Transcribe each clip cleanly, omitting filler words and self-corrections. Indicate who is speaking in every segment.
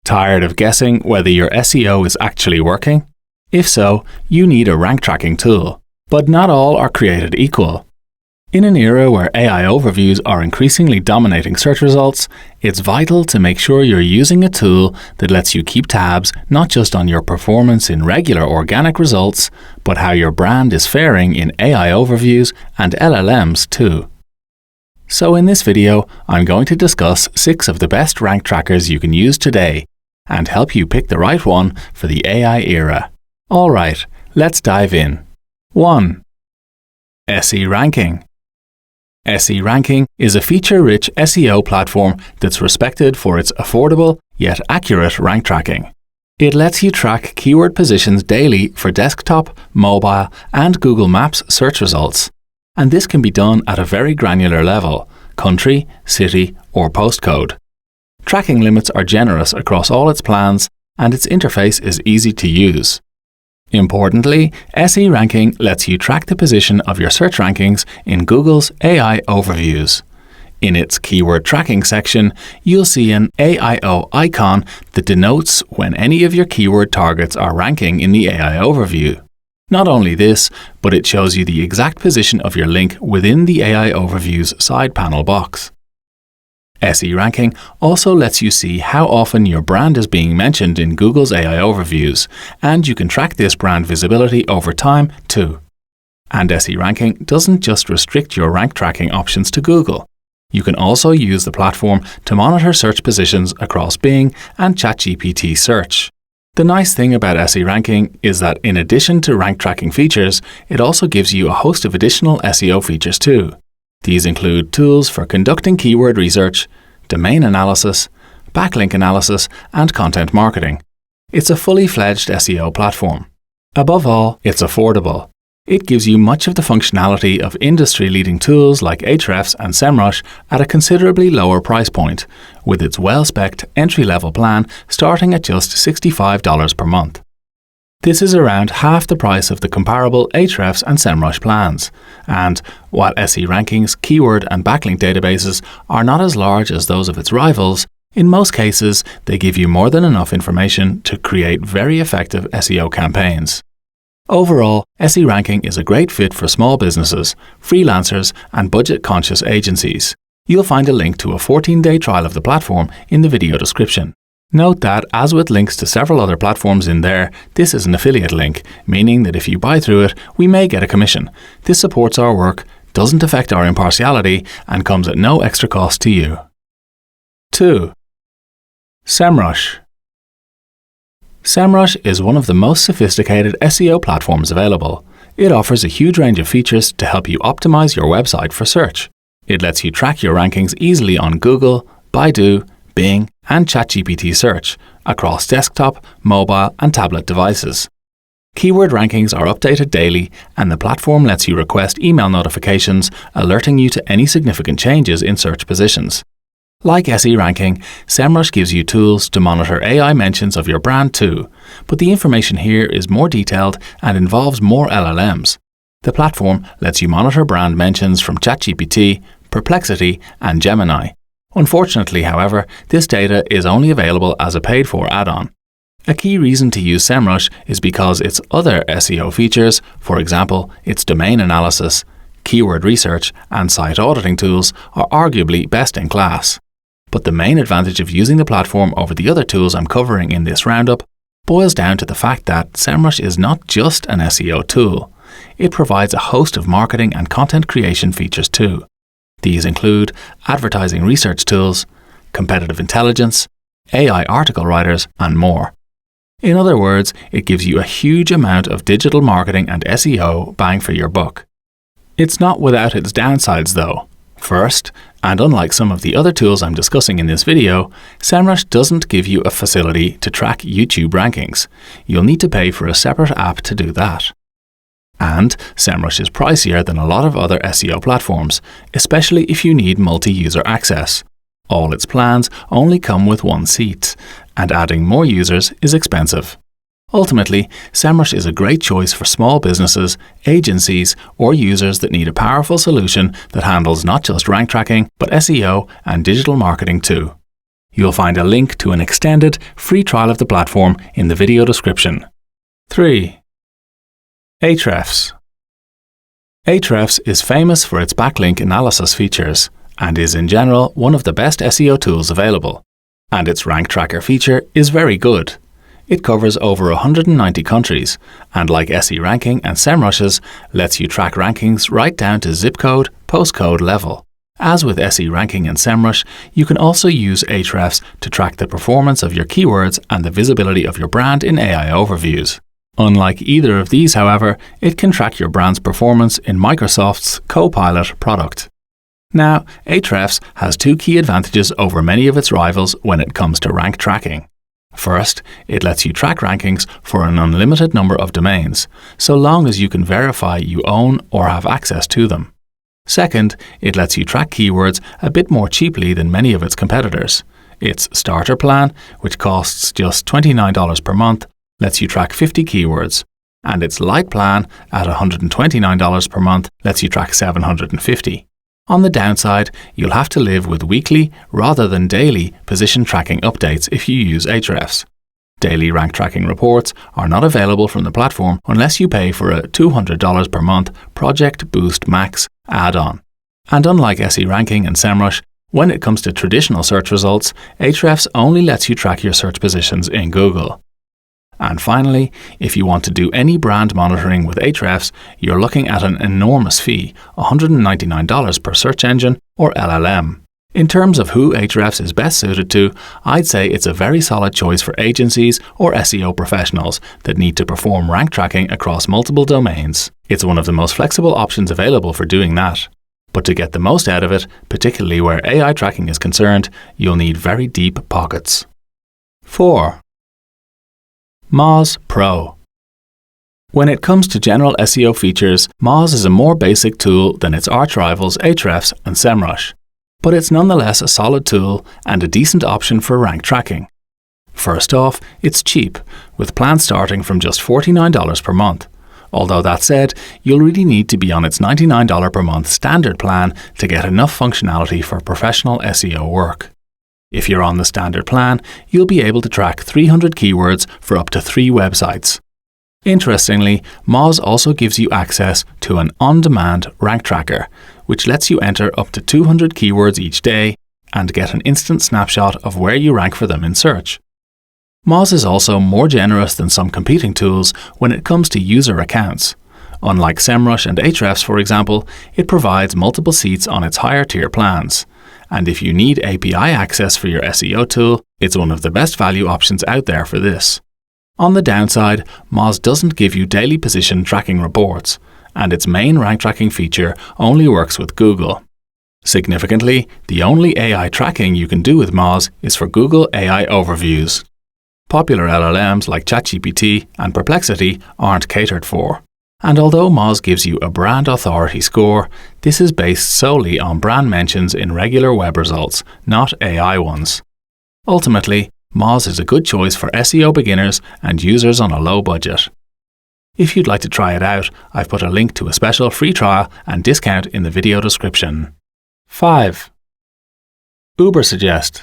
Speaker 1: Tired of guessing whether your SEO is actually working? If so, you need a rank tracking tool. But not all are created equal. In an era where AI overviews are increasingly dominating search results, it's vital to make sure you're using a tool that lets you keep tabs not just on your performance in regular organic results, but how your brand is faring in AI overviews and LLMs too. So in this video, I'm going to discuss 6 of the best rank trackers you can use today and help you pick the right one for the AI era. Alright, let's dive in. 1. SE Ranking. SE Ranking is a feature-rich SEO platform that's respected for its affordable yet accurate rank tracking. It lets you track keyword positions daily for desktop, mobile, and Google Maps search results. And this can be done at a very granular level: country, city, or postcode. Tracking limits are generous across all its plans, and its interface is easy to use. Importantly, SE Ranking lets you track the position of your search rankings in Google's AI overviews. In its keyword tracking section, you'll see an AIO icon that denotes when any of your keyword targets are ranking in the AI overview. Not only this, but it shows you the exact position of your link within the AI overview's side panel box. SE Ranking also lets you see how often your brand is being mentioned in Google's AI overviews, and you can track this brand visibility over time too. And SE Ranking doesn't just restrict your rank tracking options to Google. You can also use the platform to monitor search positions across Bing and ChatGPT search. The nice thing about SE Ranking is that in addition to rank tracking features, it also gives you a host of additional SEO features too. These include tools for conducting keyword research, domain analysis, backlink analysis, and content marketing. It's a fully fledged SEO platform. Above all, it's affordable. It gives you much of the functionality of industry-leading tools like Ahrefs and Semrush at a considerably lower price point, with its well-spec'd entry-level plan starting at just $65 per month. This is around half the price of the comparable Ahrefs and Semrush plans, and while SE Ranking's keyword and backlink databases are not as large as those of its rivals, in most cases they give you more than enough information to create very effective SEO campaigns. Overall, SE Ranking is a great fit for small businesses, freelancers, and budget-conscious agencies. You'll find a link to a 14-day trial of the platform in the video description. Note that, as with links to several other platforms in there, this is an affiliate link, meaning that if you buy through it, we may get a commission. This supports our work, doesn't affect our impartiality, and comes at no extra cost to you. 2. Semrush. Semrush is one of the most sophisticated SEO platforms available. It offers a huge range of features to help you optimize your website for search. It lets you track your rankings easily on Google, Baidu, Bing, and ChatGPT search across desktop, mobile, and tablet devices. Keyword rankings are updated daily, and the platform lets you request email notifications alerting you to any significant changes in search positions. Like SE Ranking, Semrush gives you tools to monitor AI mentions of your brand too, but the information here is more detailed and involves more LLMs. The platform lets you monitor brand mentions from ChatGPT, Perplexity, and Gemini. Unfortunately, however, this data is only available as a paid-for add-on. A key reason to use Semrush is because its other SEO features, for example, its domain analysis, keyword research, and site auditing tools, are arguably best in class. But the main advantage of using the platform over the other tools I'm covering in this roundup boils down to the fact that Semrush is not just an SEO tool. It provides a host of marketing and content creation features too. These include advertising research tools, competitive intelligence, AI article writers, and more. In other words, it gives you a huge amount of digital marketing and SEO bang for your buck. It's not without its downsides though. First, and unlike some of the other tools I'm discussing in this video, Semrush doesn't give you a facility to track YouTube rankings. You'll need to pay for a separate app to do that. And Semrush is pricier than a lot of other SEO platforms, especially if you need multi-user access. All its plans only come with one seat, and adding more users is expensive. Ultimately, Semrush is a great choice for small businesses, agencies, or users that need a powerful solution that handles not just rank tracking, but SEO and digital marketing too. You'll find a link to an extended, free trial of the platform in the video description. 3. Ahrefs. Ahrefs is famous for its backlink analysis features and is in general one of the best SEO tools available. And its rank tracker feature is very good. It covers over 190 countries and, like SE Ranking and Semrush's, lets you track rankings right down to zip code, postcode level. As with SE Ranking and Semrush, you can also use Ahrefs to track the performance of your keywords and the visibility of your brand in AI overviews. Unlike either of these, however, it can track your brand's performance in Microsoft's Copilot product. Now, Ahrefs has two key advantages over many of its rivals when it comes to rank tracking. First, it lets you track rankings for an unlimited number of domains, so long as you can verify you own or have access to them. Second, it lets you track keywords a bit more cheaply than many of its competitors. Its starter plan, which costs just $29 per month, lets you track 50 keywords, and its light plan at $129 per month lets you track 750. On the downside, you'll have to live with weekly rather than daily position tracking updates if you use Ahrefs. Daily rank tracking reports are not available from the platform unless you pay for a $200 per month Project Boost Max add-on. And unlike SE Ranking and Semrush, when it comes to traditional search results, Ahrefs only lets you track your search positions in Google. And finally, if you want to do any brand monitoring with Ahrefs, you're looking at an enormous fee, $199 per search engine or LLM. In terms of who Ahrefs is best suited to, I'd say it's a very solid choice for agencies or SEO professionals that need to perform rank tracking across multiple domains. It's one of the most flexible options available for doing that. But to get the most out of it, particularly where AI tracking is concerned, you'll need very deep pockets. 4. Moz Pro. When it comes to general SEO features, Moz is a more basic tool than its arch-rivals Ahrefs and Semrush, but it's nonetheless a solid tool and a decent option for rank tracking. First off, it's cheap, with plans starting from just $49 per month. Although that said, you'll really need to be on its $99 per month standard plan to get enough functionality for professional SEO work. If you're on the standard plan, you'll be able to track 300 keywords for up to 3 websites. Interestingly, Moz also gives you access to an on-demand rank tracker, which lets you enter up to 200 keywords each day and get an instant snapshot of where you rank for them in search. Moz is also more generous than some competing tools when it comes to user accounts. Unlike Semrush and Ahrefs, for example, it provides multiple seats on its higher tier plans. And if you need API access for your SEO tool, it's one of the best value options out there for this. On the downside, Moz doesn't give you daily position tracking reports, and its main rank tracking feature only works with Google. Significantly, the only AI tracking you can do with Moz is for Google AI overviews. Popular LLMs like ChatGPT and Perplexity aren't catered for. And although Moz gives you a brand authority score, this is based solely on brand mentions in regular web results, not AI ones. Ultimately, Moz is a good choice for SEO beginners and users on a low budget. If you'd like to try it out, I've put a link to a special free trial and discount in the video description. 5. Ubersuggest.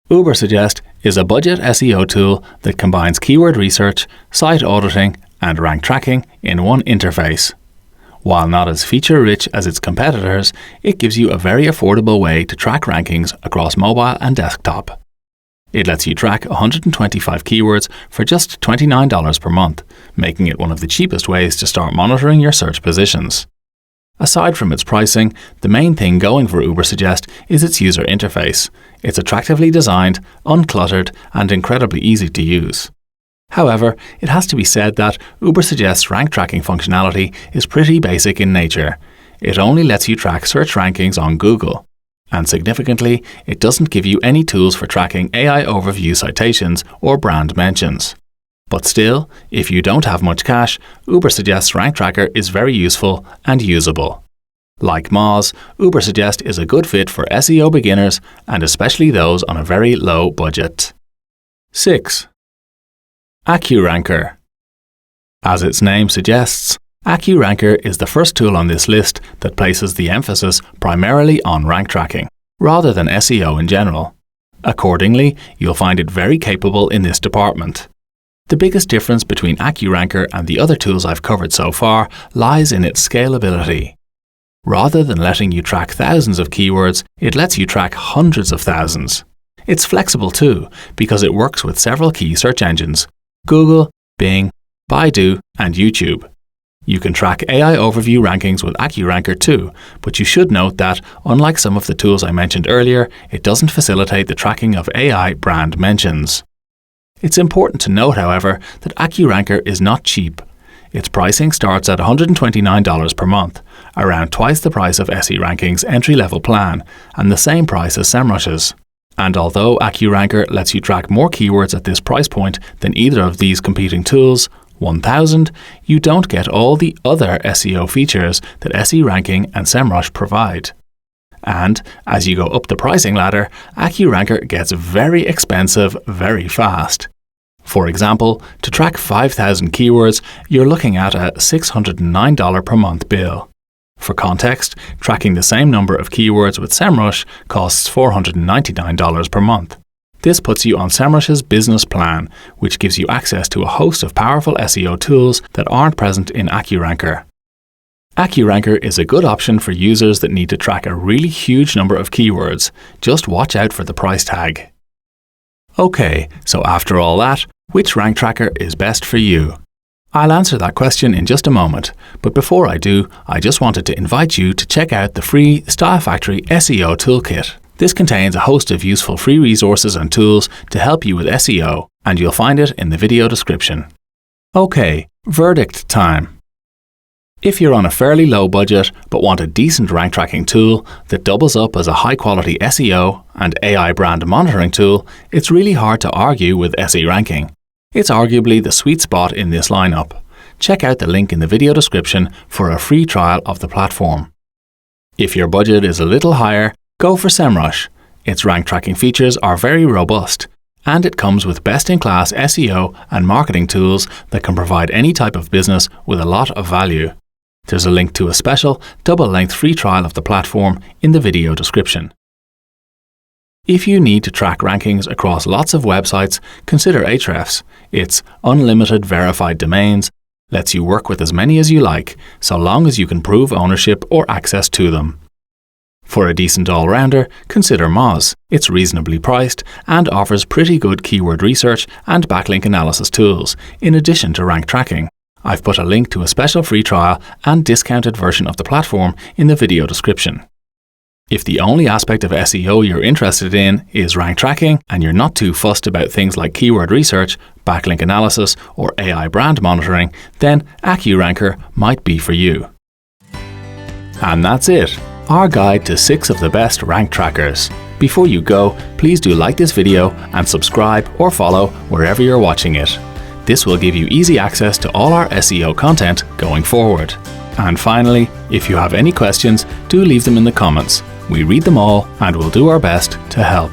Speaker 1: Ubersuggest is a budget SEO tool that combines keyword research, site auditing, and rank tracking in one interface. While not as feature-rich as its competitors, it gives you a very affordable way to track rankings across mobile and desktop. It lets you track 125 keywords for just $29 per month, making it one of the cheapest ways to start monitoring your search positions. Aside from its pricing, the main thing going for Ubersuggest is its user interface. It's attractively designed, uncluttered, and incredibly easy to use. However, it has to be said that Ubersuggest's rank tracking functionality is pretty basic in nature. It only lets you track search rankings on Google. And significantly, it doesn't give you any tools for tracking AI overview citations or brand mentions. But still, if you don't have much cash, Ubersuggest's rank tracker is very useful and usable. Like Moz, Ubersuggest is a good fit for SEO beginners and especially those on a very low budget. 6. Accuranker. As its name suggests, Accuranker is the first tool on this list that places the emphasis primarily on rank tracking, rather than SEO in general. Accordingly, you'll find it very capable in this department. The biggest difference between Accuranker and the other tools I've covered so far lies in its scalability. Rather than letting you track thousands of keywords, it lets you track hundreds of thousands. It's flexible too, because it works with several key search engines: Google, Bing, Baidu, and YouTube. You can track AI overview rankings with Accuranker too, but you should note that, unlike some of the tools I mentioned earlier, it doesn't facilitate the tracking of AI brand mentions. It's important to note, however, that Accuranker is not cheap. Its pricing starts at $129 per month, around twice the price of SERanking's entry-level plan, and the same price as Semrush's. And although Accuranker lets you track more keywords at this price point than either of these competing tools, 1,000, you don't get all the other SEO features that SERanking and Semrush provide. And as you go up the pricing ladder, Accuranker gets very expensive very fast. For example, to track 5,000 keywords, you're looking at a $609 per month bill. For context, tracking the same number of keywords with Semrush costs $499 per month. This puts you on Semrush's business plan, which gives you access to a host of powerful SEO tools that aren't present in Accuranker. Accuranker is a good option for users that need to track a really huge number of keywords. Just watch out for the price tag. Okay, so after all that, which rank tracker is best for you? I'll answer that question in just a moment, but before I do, I just wanted to invite you to check out the free Style Factory SEO Toolkit. This contains a host of useful free resources and tools to help you with SEO, and you'll find it in the video description. Okay, verdict time. If you're on a fairly low budget but want a decent rank tracking tool that doubles up as a high quality SEO and AI brand monitoring tool, it's really hard to argue with SERanking. It's arguably the sweet spot in this lineup. Check out the link in the video description for a free trial of the platform. If your budget is a little higher, go for Semrush. Its rank tracking features are very robust, and it comes with best-in-class SEO and marketing tools that can provide any type of business with a lot of value. There's a link to a special, double-length free trial of the platform in the video description. If you need to track rankings across lots of websites, consider Ahrefs. Its unlimited verified domains lets you work with as many as you like, so long as you can prove ownership or access to them. For a decent all-rounder, consider Moz. It's reasonably priced and offers pretty good keyword research and backlink analysis tools, in addition to rank tracking. I've put a link to a special free trial and discounted version of the platform in the video description. If the only aspect of SEO you're interested in is rank tracking and you're not too fussed about things like keyword research, backlink analysis, or AI brand monitoring, then Accuranker might be for you. And that's it, our guide to 6 of the best rank trackers. Before you go, please do like this video and subscribe or follow wherever you're watching it. This will give you easy access to all our SEO content going forward. And finally, if you have any questions, do leave them in the comments. We read them all and we'll do our best to help.